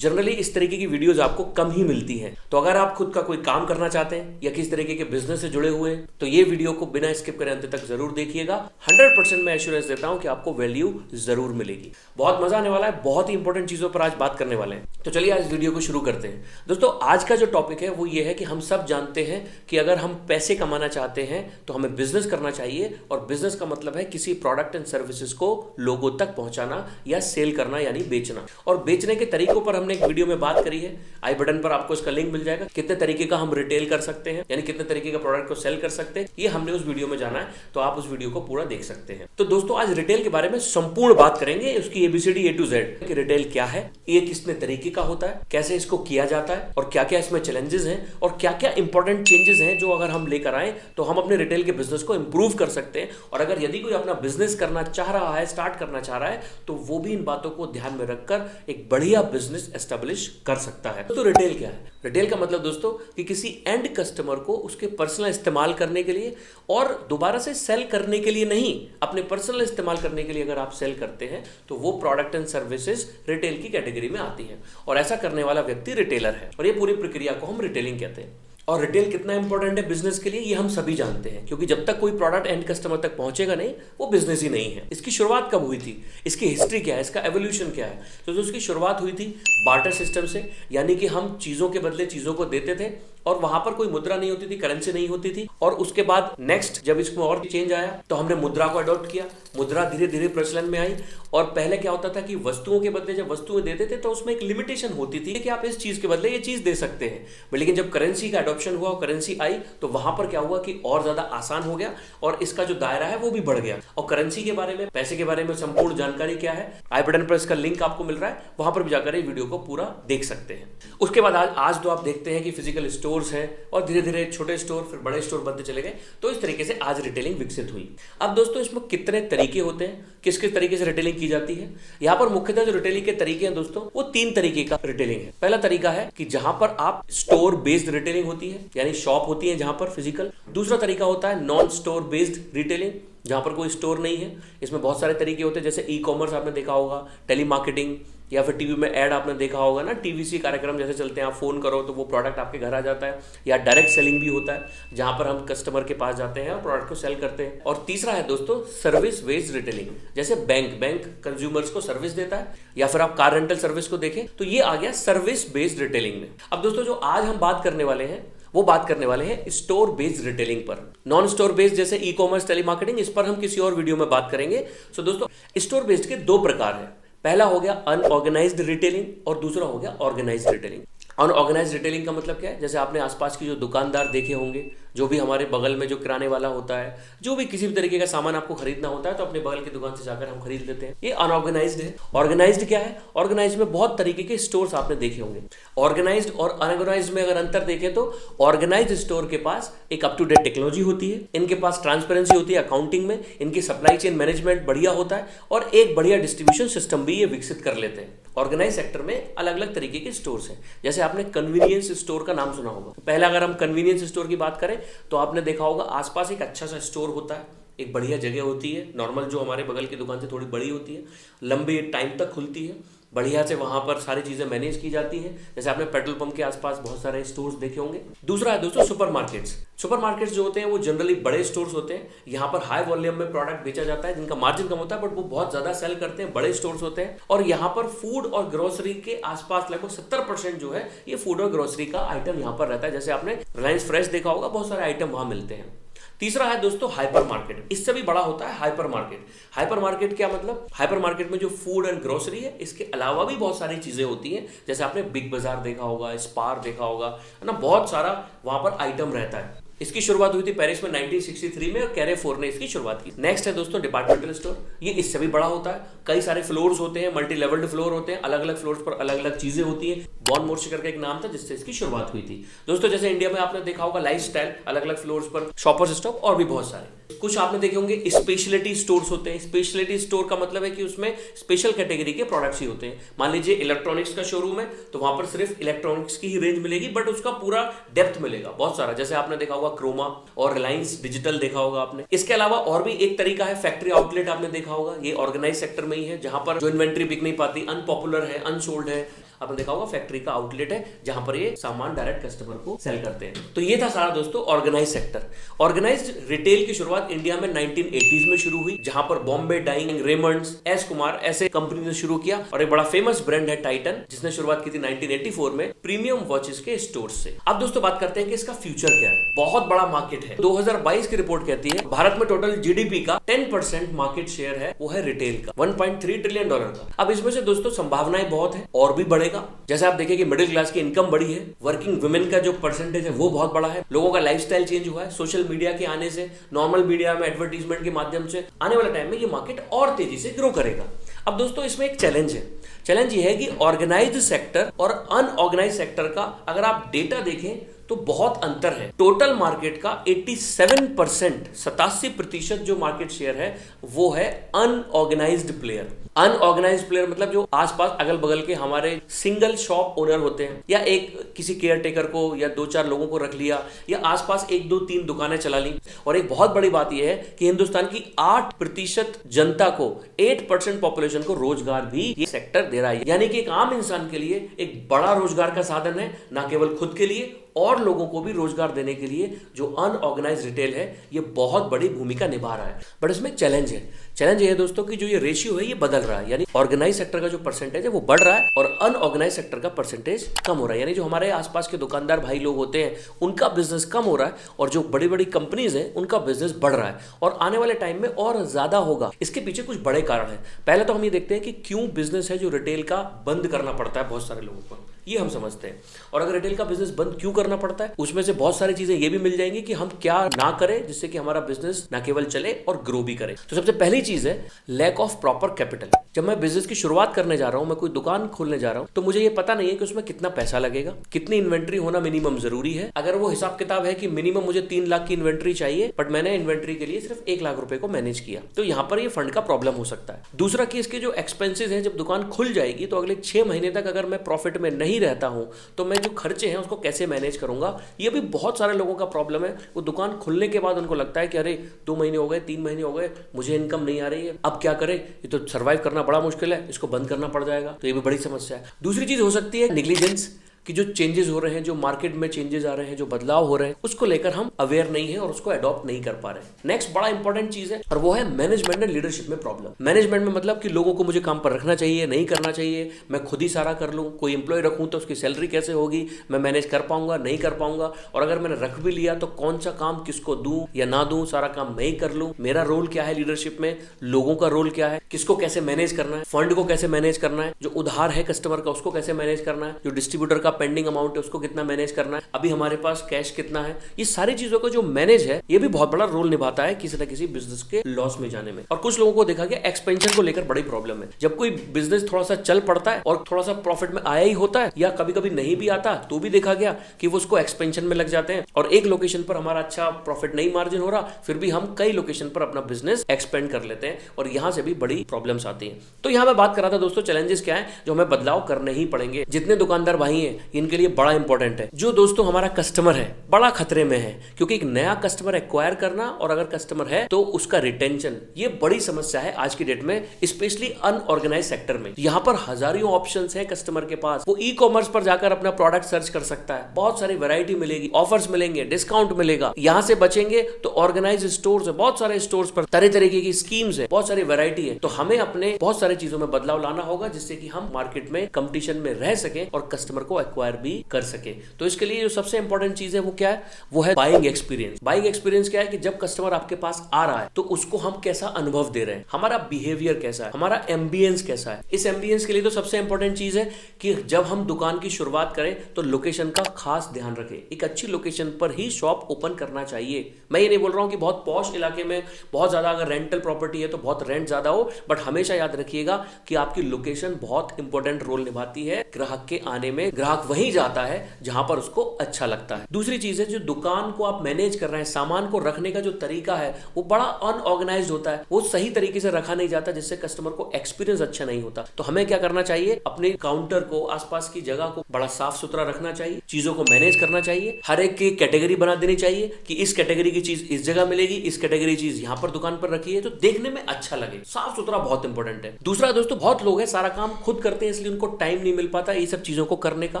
Generally इस तरीके की वीडियोस आपको कम ही मिलती हैं। तो अगर आप खुद का कोई काम करना चाहते हैं या किस तरीके के बिजनेस से जुड़े हुए हैं तो ये वीडियो को बिना स्किप करे अंत तक जरूर देखिएगा। 100% मैं एश्योरेंस देता हूं कि आपको वैल्यू जरूर मिलेगी। बहुत मजा आने वाला है, बहुत ही इंपॉर्टेंट चीजों पर आज बात करने वाले हैं। तो चलिए आज वीडियो को शुरू करते हैं। दोस्तों आज का जो टॉपिक है वो ये है कि हम सब जानते हैं कि अगर हम पैसे कमाना चाहते हैं तो हमें बिजनेस करना चाहिए, और बिजनेस का मतलब है किसी प्रोडक्ट एंड सर्विसेज को लोगों तक पहुंचाना या सेल करना यानी बेचना। और बेचने के तरीकों पर हमने एक वीडियो में बात करी है, आई बटन पर आपको इसका लिंक मिल जाएगा। कितने तरीके का हम रिटेल कर सकते हैं यानी कितने तरीके का प्रोडक्ट को सेल कर सकते हैं, ये हमने उस वीडियो में जाना है, तो आप उस वीडियो को पूरा देख सकते हैं। तो दोस्तों आज रिटेल के बारे में संपूर्ण बात करेंगे, उसकी एबीसीडी A to Z कि रिटेल क्या है, ये कितने तरीके का होता है, कैसे इसको किया जाता है और क्या क्या इसमें चैलेंजेस हैं और क्या क्या इंपॉर्टेंट चेंजेस हैं जो अगर हम लेकर आए तो हम अपने रिटेल के बिजनेस को इंप्रूव कर सकते हैं। और अगर यदि कोई अपना बिजनेस करना चाह रहा है, स्टार्ट करना चाह रहा है, तो वो भी इन बातों को ध्यान में रखकर एक बढ़िया बिजनेस एस्टेब्लिश कर सकता है। तो रिटेल क्या है? रिटेल का मतलब दोस्तों कि किसी एंड कस्टमर को उसके पर्सनल इस्तेमाल करने के लिए और दोबारा से सेल करने के लिए नहीं, अपने पर्सनल इस्तेमाल करने के लिए अगर आप सेल करते हैं तो वो प्रोडक्ट एंड सर्विसेज रिटेल की कैटेगरी में आती है, और ऐसा करने वाला व्यक्ति रिटेलर है। और ये पूरी प्रक्रिया को हम रिटेलिंग कहते हैं। और रिटेल कितना इंपॉर्टेंट है बिजनेस के लिए ये हम सभी जानते हैं, क्योंकि जब तक कोई प्रोडक्ट एंड कस्टमर तक पहुंचेगा नहीं वो बिजनेस ही नहीं है। इसकी शुरुआत कब हुई थी, इसकी हिस्ट्री क्या है, इसका एवोल्यूशन क्या है? तो उसकी शुरुआत हुई थी बार्टर सिस्टम से, यानी कि हम चीजों के बदले चीजों को देते थे और वहां पर कोई मुद्रा नहीं होती थी, करेंसी नहीं होती थी। और उसके बाद नेक्स्ट जब इसमें और चेंज आया तो हमने मुद्रा को अडॉप्ट किया, मुद्रा धीरे धीरे प्रचलन में आई। और पहले क्या होता था कि वस्तुओं के बदले जब वस्तुएं देते थे तो उसमें एक लिमिटेशन होती थी कि आप इस चीज के बदले ये चीज दे सकते हैं। लेकिन जब करेंसी का अडॉप्शन हुआ और करेंसी आई तो वहां पर क्या हुआ कि और ज्यादा आसान हो गया और इसका जो दायरा है वो भी बढ़ गया। और करेंसी के बारे में, पैसे के बारे में संपूर्ण जानकारी क्या है, आई बटन पर इसका लिंक आपको मिल रहा है, वहां पर भी जाकर ये वीडियो को पूरा देख सकते हैं। उसके बाद आज तो आप देखते हैं कि फिजिकल स्टोर्स हैं और धीरे धीरे छोटे स्टोर फिर बड़े स्टोर बनते चले गए। तो इस तरीके से आज रिटेलिंग विकसित हुई। अब दोस्तों इसमें कितने तरीके होते हैं, किस किस तरीके से रिटेलिंग की जाती है? यहाँ पर मुख्यतः जो रिटेलिंग के तरीके हैं दोस्तों वो 3 तरीके का रिटेलिंग है। पहला तरीका है कि जहां पर आप स्टोर बेस्ड रिटेलिंग होती है, यानी शॉप होती है जहां पर फिजिकल। दूसरा तरीका होता है नॉन स्टोर बेस्ड रिटेलिंग, जहां पर कोई स्टोर नहीं है। इसमें बहुत सारे तरीके होते हैं, जैसे ई कॉमर्स आपने देखा होगा, टेली मार्केटिंग, या फिर टीवी में ऐड आपने देखा होगा ना, टीवीसी कार्यक्रम जैसे चलते हैं, आप फोन करो तो वो प्रोडक्ट आपके घर आ जाता है। या डायरेक्ट सेलिंग भी होता है जहां पर हम कस्टमर के पास जाते हैं और प्रोडक्ट को सेल करते हैं। और तीसरा है दोस्तों सर्विस बेस्ड रिटेलिंग, जैसे बैंक कंज्यूमर्स को सर्विस देता है, या फिर आप कार रेंटल सर्विस को देखें तो ये आ गया सर्विस बेस्ड रिटेलिंग में। अब दोस्तों जो आज हम बात करने वाले हैं वो बात करने वाले हैं स्टोर बेस्ड रिटेलिंग पर। नॉन स्टोर बेस्ड जैसे ई कॉमर्स, टेली मार्केटिंग, इस पर हम किसी और वीडियो में बात करेंगे। सो दोस्तों स्टोर बेस्ड के 2 प्रकार हैं। पहला हो गया अनऑर्गेनाइज्ड रिटेलिंग और दूसरा हो गया ऑर्गेनाइज्ड रिटेलिंग। अनऑर्गेनाइज्ड रिटेलिंग का मतलब क्या है? जैसे आपने आसपास की जो दुकानदार देखे होंगे, जो भी हमारे बगल में जो किराने वाला होता है, जो भी किसी भी तरीके का सामान आपको खरीदना होता है तो अपने बगल की दुकान से जाकर हम खरीद लेते हैं, ये अनऑर्गेनाइज्ड है। ऑर्गेनाइज्ड क्या है? ऑर्गेनाइज्ड में बहुत तरीके के स्टोर्स आपने देखे होंगे। ऑर्गेनाइज्ड और अनऑर्गेनाइज्ड में अगर अंतर देखें तो ऑर्गेनाइज्ड स्टोर के पास एक अप टू डेट टेक्नोलॉजी होती है, इनके पास ट्रांसपेरेंसी होती है अकाउंटिंग में, इनकी सप्लाई चेन मैनेजमेंट बढ़िया होता है और एक बढ़िया डिस्ट्रीब्यूशन सिस्टम भी ये विकसित कर लेते हैं। ऑर्गेनाइज सेक्टर में अलग अलग तरीके के स्टोर्स हैं, जैसे आपने कन्वीनियंस स्टोर का नाम सुना होगा। पहला अगर हम कन्वीनियंस स्टोर की बात करें तो आपने देखा होगा आसपास एक अच्छा सा स्टोर होता है, एक बढ़िया जगह होती है, नॉर्मल जो हमारे बगल की दुकान से थोड़ी बड़ी होती है, लंबे टाइम तक खुलती है, बढ़िया से वहां पर सारी चीजें मैनेज की जाती हैं, जैसे आपने पेट्रोल पंप के आसपास बहुत सारे स्टोर्स देखे होंगे। दूसरा है दोस्तों सुपरमार्केट्स। सुपरमार्केट्स जो होते हैं वो जनरली बड़े स्टोर्स होते हैं, यहाँ पर हाई वॉल्यूम में प्रोडक्ट बेचा जाता है, जिनका मार्जिन कम होता है बट वो बहुत ज्यादा सेल करते हैं, बड़े स्टोर्स होते हैं। और यहाँ पर फूड और ग्रोसरी के आसपास लगभग 70% जो है ये फूड और ग्रोसरी का आइटम यहाँ पर रहता है। जैसे आपने रिलायंस फ्रेश देखा होगा, बहुत सारे आइटम वहां मिलते हैं। तीसरा है दोस्तों हाइपर मार्केट, इससे भी बड़ा होता है हाइपर मार्केट। हाइपर मार्केट क्या मतलब? हाइपर मार्केट में जो फूड एंड ग्रोसरी है इसके अलावा भी बहुत सारी चीजें होती हैं, जैसे आपने बिग बाजार देखा होगा, स्पार देखा होगा, है ना, बहुत सारा वहां पर आइटम रहता है। इसकी शुरुआत हुई थी पेरिस में 1963 में और कैरेफोर ने इसकी शुरुआत की। नेक्स्ट है दोस्तों डिपार्टमेंटल स्टोर, ये इससे भी बड़ा होता है, कई सारे फ्लोर्स होते हैं, मल्टी लेवल्ड फ्लोर होते हैं, अलग अलग फ्लोर्स पर अलग अलग चीजें होती हैं। बॉन मोर्शी करके एक नाम था जिससे इसकी शुरुआत हुई थी। दोस्तों जैसे इंडिया में आपने देखा होगा लाइफस्टाइल, अलग अलग फ्लोर्स पर शॉपर्स स्टॉप और भी बहुत सारे। कुछ आपने देखे होंगे स्पेशलिटी स्टोर्स होते हैं। स्पेशलिटी स्टोर का मतलब है कि उसमें स्पेशल कैटेगरी के प्रोडक्ट्स ही होते हैं। मान लीजिए इलेक्ट्रॉनिक्स का शोरूम है तो वहां पर सिर्फ इलेक्ट्रॉनिक्स की ही रेंज मिलेगी, बट उसका पूरा डेप्थ मिलेगा बहुत सारा, जैसे आपने देखा होगा क्रोमा और रिलायंस डिजिटल देखा होगा आपने। इसके अलावा और भी एक तरीका है फैक्ट्री आउटलेट, आपने देखा होगा, ये ऑर्गेनाइज सेक्टर में ही है, जहां पर जो इन्वेंट्री बिक नहीं पाती, अनपॉपुलर है, अनसोल्ड है, आपने देखा होगा फैक्ट्री का आउटलेट है जहां पर ये सामान डायरेक्ट कस्टमर को सेल करते हैं। तो ये था सारा दोस्तों ऑर्गेनाइज सेक्टर। ऑर्गेनाइज्ड रिटेल की शुरुआत इंडिया में 1980s में शुरू हुई, जहां पर Bombay Dyeing, Raymonds, S Kumar ऐसे कंपनी ने शुरू किया। और एक बड़ा फेमस ब्रांड है टाइटन, जिसने शुरुआत की थी 1984 में प्रीमियम वॉचेस के स्टोर से। अब दोस्तों बात करते हैं कि इसका फ्यूचर क्या है। बहुत बड़ा मार्केट है। 2022 की रिपोर्ट कहती है भारत में टोटल जीडीपी का 10% मार्केट शेयर है, वो है रिटेल का, $1.3 ट्रिलियन का। अब इसमें से दोस्तों संभावनाएं बहुत है और भी बढ़ेगा। जैसे आप देखें कि मिडिल क्लास की इनकम बढ़ी है, वर्किंग वुमेन का जो परसेंटेज है वो बहुत बड़ा है, लोगों का लाइफस्टाइल चेंज हुआ है सोशल मीडिया के आने से, नॉर्मल मीडिया में एडवर्टीजमेंट के माध्यम से। आने वाले टाइम में ये मार्केट और तेजी से ग्रो करेगा। अब दोस्तों इसमें एक चैलेंज है। चैलेंज ये है कि ऑर्गेनाइज्ड सेक्टर और अनऑर्गेनाइज्ड सेक्टर का अगर आप डेटा देखें तो बहुत अंतर है। टोटल मार्केट का 87% जो मार्केट शेयर है वो है अनऑर्गेनाइज्ड प्लेयर। अनऑर्गेनाइज्ड प्लेयर मतलब जो आसपास अगल बगल के हमारे सिंगल शॉप ओनर होते हैं, या एक किसी केयर टेकर को या 2-4 लोगों को रख लिया, या आसपास 1-2-3 दुकानें चला ली। और एक बहुत बड़ी बात यह है कि हिंदुस्तान की 8% जनता को, 8% पॉपुलेशन को रोजगार भी ये सेक्टर दे रहा है। यानी कि एक आम इंसान के लिए एक बड़ा रोजगार का साधन है, ना केवल खुद के लिए और लोगों को भी रोजगार देने के लिए जो अनऑर्गेनाइज्ड रिटेल है ये बहुत बड़ी भूमिका निभा रहा है। बट इसमें चैलेंज है। चैलेंज ये है दोस्तों कि जो ये रेशियो है ये बदल रहा है, यानी ऑर्गेनाइज सेक्टर का जो परसेंटेज है वो बढ़ रहा है और अनऑर्गेनाइज सेक्टर का परसेंटेज कम हो रहा है। यानी जो हमारे आसपास के दुकानदार भाई लोग होते हैं उनका बिजनेस कम हो रहा है और जो बड़ी बड़ी कंपनीज हैं उनका बिजनेस बढ़ रहा है और आने वाले टाइम में और ज्यादा होगा। इसके पीछे कुछ बड़े कारण है। पहले तो हम ये देखते हैं कि क्यों बिजनेस है जो रिटेल का बंद करना पड़ता है बहुत सारे लोगों को, ये हम समझते हैं। और अगर रिटेल का बिजनेस बंद क्यों करना पड़ता है उसमें से बहुत सारी चीजें ये भी मिल जाएंगी कि हम क्या ना करें जिससे कि हमारा बिजनेस ना केवल चले और ग्रो भी करे। तो सबसे पहली चीज है लैक ऑफ प्रॉपर कैपिटल। जब मैं बिजनेस की शुरुआत करने जा रहा हूं, मैं कोई दुकान खोलने जा रहा हूं, तो मुझे ये पता नहीं है कि उसमें कितना पैसा लगेगा, कितनी इन्वेंट्री होना मिनिमम जरूरी है। अगर वो हिसाब किताब है कि मिनिमम मुझे 3 लाख की इन्वेंट्री चाहिए बट मैंने इन्वेंट्री के लिए सिर्फ 1 लाख रुपए को मैनेज किया, तो यहां पर ये फंड का प्रॉब्लम हो सकता है। दूसरा कि इसके जो एक्सपेंसेस हैं, जब दुकान खुल जाएगी तो अगले 6 महीने तक अगर मैं प्रॉफिट में नहीं रहता हूं तो मैं जो खर्चे हैं उसको कैसे मैनेज करूंगा। ये भी बहुत सारे लोगों का प्रॉब्लम है। वो दुकान खुलने के बाद उनको लगता है कि अरे 2 महीने हो गए, 3 महीने हो गए, मुझे इनकम नहीं आ रही है, अब क्या करें, ये तो सर्वाइव करना बड़ा मुश्किल है, इसको बंद करना पड़ जाएगा। तो ये भी बड़ी समस्या है। दूसरी चीज हो सकती है नेग्लिजेंस, कि जो चेंजेस हो रहे हैं, जो मार्केट में चेंजेस आ रहे हैं, जो बदलाव हो रहे हैं, उसको लेकर हम अवेयर नहीं है और उसको अडॉप्ट नहीं कर पा रहे हैं। नेक्स्ट बड़ा इंपॉर्टेंट चीज है और वो है मैनेजमेंट एंड लीडरशिप में प्रॉब्लम। मैनेजमेंट में मतलब कि लोगों को मुझे काम पर रखना चाहिए, नहीं करना चाहिए, मैं खुद ही सारा कर लूं, कोई एम्प्लॉय रखूं तो उसकी सैलरी कैसे होगी, मैं मैनेज कर पाऊंगा, नहीं कर पाऊंगा, और अगर मैंने रख भी लिया तो कौन सा काम किसको दूं या ना दूं, सारा काम मैं ही कर लूं, मेरा रोल क्या है लीडरशिप में, लोगों का रोल क्या है, किसको कैसे मैनेज करना है, फंड को कैसे मैनेज करना है, जो उधार है कस्टमर का उसको कैसे मैनेज करना है, जो डिस्ट्रीब्यूटर का पेंडिंग अमाउंट है उसको कितना मैनेज करना है, अभी हमारे पास कैश कितना है। ये सारी चीजों को जो मैनेज है ये भी बहुत बड़ा रोल निभाता है किसी न किसी बिजनेस के लॉस में जाने में। और कुछ लोगों को देखा गया एक्सपेंशन को लेकर बड़ी प्रॉब्लम है। जब कोई बिजनेस थोड़ा सा चल पड़ता है और थोड़ा सा प्रॉफिट में आया ही होता है या कभी कभी नहीं भी आता, तो भी देखा गया कि वो उसको एक्सपेंशन में लग जाते हैं और एक लोकेशन पर हमारा अच्छा प्रॉफिट नहीं मार्जिन हो रहा, फिर भी हम कई लोकेशन पर अपना बिजनेस एक्सपेंड कर लेते हैं और यहां से भी बड़ी प्रॉब्लम्स आती हैं। तो यहां मैं बात कर रहा था दोस्तों चैलेंजेस क्या है जो हमें बदलाव करने ही पड़ेंगे। जितने दुकानदार भाई हैं इनके लिए बड़ा इंपॉर्टेंट है जो दोस्तों हमारा कस्टमर है बड़ा खतरे में है, क्योंकि एक नया कस्टमर एक्वायर करना और अगर कस्टमर है तो उसका रिटेंशन, ये बड़ी समस्या है आज की डेट में, स्पेशली अनऑर्गेनाइज सेक्टर में। यहाँ पर हजारों ऑप्शंस हैं कस्टमर के पास। वो ई कॉमर्स पर जाकर अपना प्रोडक्ट सर्च कर सकता है, बहुत सारी वैरायटी मिलेगी, ऑफर्स मिलेंगे, डिस्काउंट मिलेगा। यहाँ से बचेंगे तो ऑर्गेनाइज स्टोर्स है, बहुत सारे स्टोर्स पर तरह तरीके की स्कीम्स है, बहुत सारी वैरायटी है। तो हमें अपने बहुत सारी चीजों में बदलाव लाना होगा जिससे कि हम मार्केट में कंपटीशन में रह सके और कस्टमर को एक्वायर भी कर सके। तो इसके लिए जो सबसे इंपॉर्टेंट चीज है वो क्या है, वो है बाइंग एक्सपीरियंस। बाइंग एक्सपीरियंस क्या है कि जब कस्टमर आपके पास आ रहा है तो उसको हम कैसा अनुभव दे रहे हैं, हमारा बिहेवियर कैसा है, हमारा एम्बियंस कैसा है। इस एम्बियंस के लिए तो सबसे इंपॉर्टेंट चीज है कि जब हम दुकान की शुरुआत करें तो लोकेशन का खास ध्यान रखें। एक अच्छी लोकेशन पर ही शॉप ओपन करना चाहिए। मैं ये नहीं बोल रहा हूं कि बहुत पॉश इलाके में बहुत ज्यादा अगर रेंटल प्रॉपर्टी है तो बहुत रेंट ज्यादा हो, बट हमेशा याद रखिएगा कि आपकी लोकेशन बहुत इंपॉर्टेंट रोल निभाती है ग्राहक के आने में, ग्राहक ग्राहक वहीं जाता है जहां पर उसको अच्छा लगता है। दूसरी चीज है, जो दुकान को आप मैनेज कर रहे हैं, सामान को रखने का जो तरीका है वो बड़ा अनऑर्गेनाइज्ड होता है, वो सही तरीके से रखा नहीं जाता, जिससे कस्टमर को एक्सपीरियंस अच्छा नहीं होता। तो हमें क्या करना चाहिए, अपने काउंटर को, आसपास की जगह को बड़ा साफ सुथरा रखना चाहिए, चीजों को मैनेज करना चाहिए, हर एक की कैटेगरी बना देनी चाहिए कि इस कैटेगरी की चीज इस जगह मिलेगी, इस कैटेगरी चीज यहां पर दुकान पर रखी है, तो देखने में अच्छा लगे। साफ सुथरा बहुत इंपॉर्टेंट है। दूसरा दोस्तों, बहुत लोग हैं सारा काम खुद करते हैं, इसलिए उनको टाइम नहीं मिल पाता ये सब चीजों को करने का।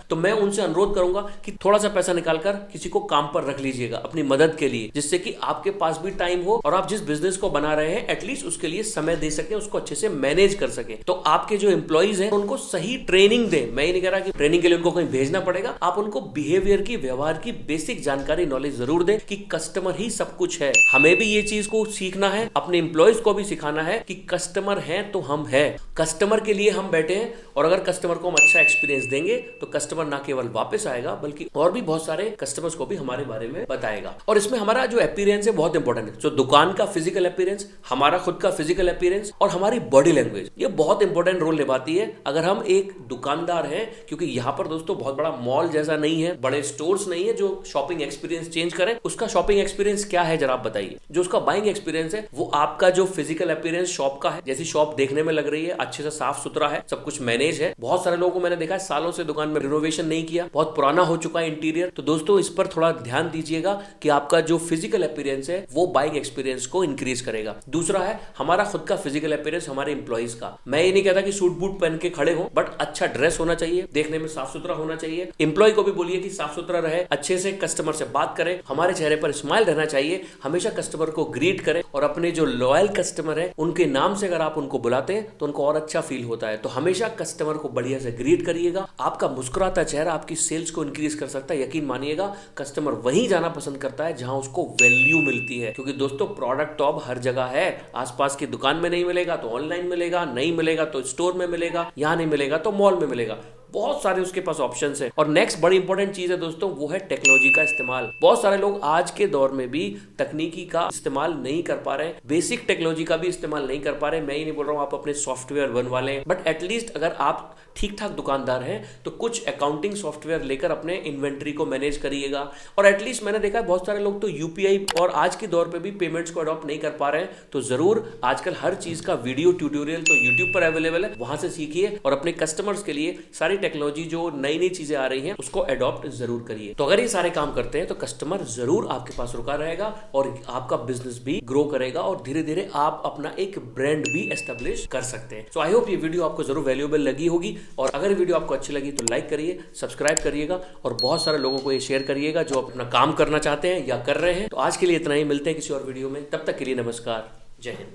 तो मैं उनसे अनुरोध करूंगा कि थोड़ा सा पैसा निकालकर किसी को काम पर रख लीजिएगा अपनी मदद के लिए, जिससे कि आपके पास भी टाइम हो और आप जिस बिजनेस को बना रहे हैं एटलीस्ट उसके लिए समय दे सके, उसको अच्छे से मैनेज कर सके। तो आपके जो एम्प्लॉइज हैं उनको सही ट्रेनिंग दें। मैं ये नहीं कह रहा कि ट्रेनिंग के लिए उनको कहीं भेजना पड़ेगा, आप उनको बिहेवियर की, व्यवहार की बेसिक जानकारी, नॉलेज जरूर दें कि कस्टमर ही सब कुछ है। हमें भी ये चीज को सीखना है, अपने एम्प्लॉइज को भी सिखाना है कि कस्टमर है तो हम है, कस्टमर के लिए हम बैठे हैं। और अगर कस्टमर को हम अच्छा एक्सपीरियंस देंगे तो कस्टमर ना केवल वापस आएगा बल्कि और भी बहुत सारे कस्टमर्स को भी हमारे बारे में बताएगा। और इसमें हमारा जो अपीयरेंस है बहुत इंपॉर्टेंट है। जो दुकान का फिजिकल अपीयरेंस, हमारा खुद का फिजिकल अपीयरेंस और हमारी बॉडी लैंग्वेज, ये बहुत इंपॉर्टेंट रोल निभाती है अगर हम एक दुकानदार हैं। क्योंकि यहाँ पर दोस्तों बहुत बड़ा मॉल जैसा नहीं है, बड़े स्टोर्स नहीं है जो शॉपिंग एक्सपीरियंस चेंज करें। उसका शॉपिंग एक्सपीरियंस क्या है जरा आप बताइए। जो उसका बाइंग एक्सपीरियंस है वो आपका जो फिजिकल अपीयरेंस शॉप का है, जैसी शॉप देखने में लग रही है, अच्छे से साफ सुथरा है, सब कुछ मैनेज है। बहुत सारे लोगों को मैंने देखा है सालों से दुकान में रिनोवेशन नहीं किया, बहुत पुराना हो चुका है इंटीरियर। तो दोस्तों इस पर थोड़ा ध्यान दीजिएगा कि आपका जो फिजिकल अपीयरेंस है वो बाइंग एक्सपीरियंस को इंक्रीज करेगा। दूसरा है हमारा खुद का फिजिकल अपीयरेंस हमारे एम्प्लॉइज का। मैं ये नहीं कहता कि सूट बूट पहन के खड़े हो, बट अच्छा ड्रेस होना चाहिए, देखने में साफ सुथरा होना चाहिए। एम्प्लॉय को भी बोलिए कि साफ सुथरा रहे, अच्छे से कस्टमर से बात करे, हमारे चेहरे पर स्माइल रहना चाहिए, हमेशा कस्टमर को ग्रीट करें। और अपने जो लॉयल कस्टमर है उनके नाम से अगर आप उनको बुलाते हैं तो उनको और अच्छा फील होता है। तो हमेशा कस्टमर को बढ़िया से ग्रीट करिएगा। आपका मुस्कुराता चेहरा आपकी सेल्स को इंक्रीज कर सकता है। यकीन मानिएगा कस्टमर वहीं जाना पसंद करता है जहां उसको वैल्यू मिलती है। क्योंकि दोस्तों प्रोडक्ट तो अब हर जगह है, आसपास की दुकान में नहीं मिलेगा तो ऑनलाइन मिलेगा, नहीं मिलेगा तो स्टोर में मिलेगा, यहां नहीं मिलेगा तो मॉल में मिलेगा। बहुत सारे उसके पास ऑप्शंस हैं। और नेक्स्ट बड़ी इंपॉर्टेंट चीज है दोस्तों, वो है टेक्नोलॉजी का इस्तेमाल। बहुत सारे लोग आज के दौर में भी तकनीकी का इस्तेमाल नहीं कर पा रहे, बेसिक टेक्नोलॉजी का भी इस्तेमाल नहीं कर पा रहे। मैं ही नहीं बोल रहा हूं आप अपने सॉफ्टवेयर बनवा लें, बट एटलीस्ट अगर आप ठीक ठाक दुकानदार हैं तो कुछ अकाउंटिंग सॉफ्टवेयर लेकर अपने इन्वेंट्री को मैनेज करिएगा। और एटलीस्ट मैंने देखा है बहुत सारे लोग तो यूपीआई और आज के दौर पे भी पेमेंट्स को अडॉप्ट नहीं कर पा रहे हैं। तो जरूर आजकल हर चीज का वीडियो ट्यूटोरियल तो यूट्यूब पर अवेलेबल है, वहां से सीखिए और अपने कस्टमर्स के लिए सारी टेक्नोलॉजी जो नई नई चीजें आ रही हैं उसको अडॉप्ट जरूर करिए। तो अगर ये सारे काम करते हैं तो कस्टमर जरूर आपके पास रुका रहेगा और आपका बिजनेस भी ग्रो करेगा और धीरे धीरे आप अपना एक ब्रांड भी एस्टेब्लिश कर सकते हैं। सो आई होप ये वीडियो आपको जरूर वैल्यूएबल लगी होगी। और अगर वीडियो आपको अच्छी लगी तो लाइक करिए, सब्सक्राइब करिएगा और बहुत सारे लोगों को ये शेयर करिएगा जो अपना काम करना चाहते हैं या कर रहे हैं। तो आज के लिए इतना ही, मिलते हैं किसी और वीडियो में, तब तक के लिए नमस्कार, जय हिंद।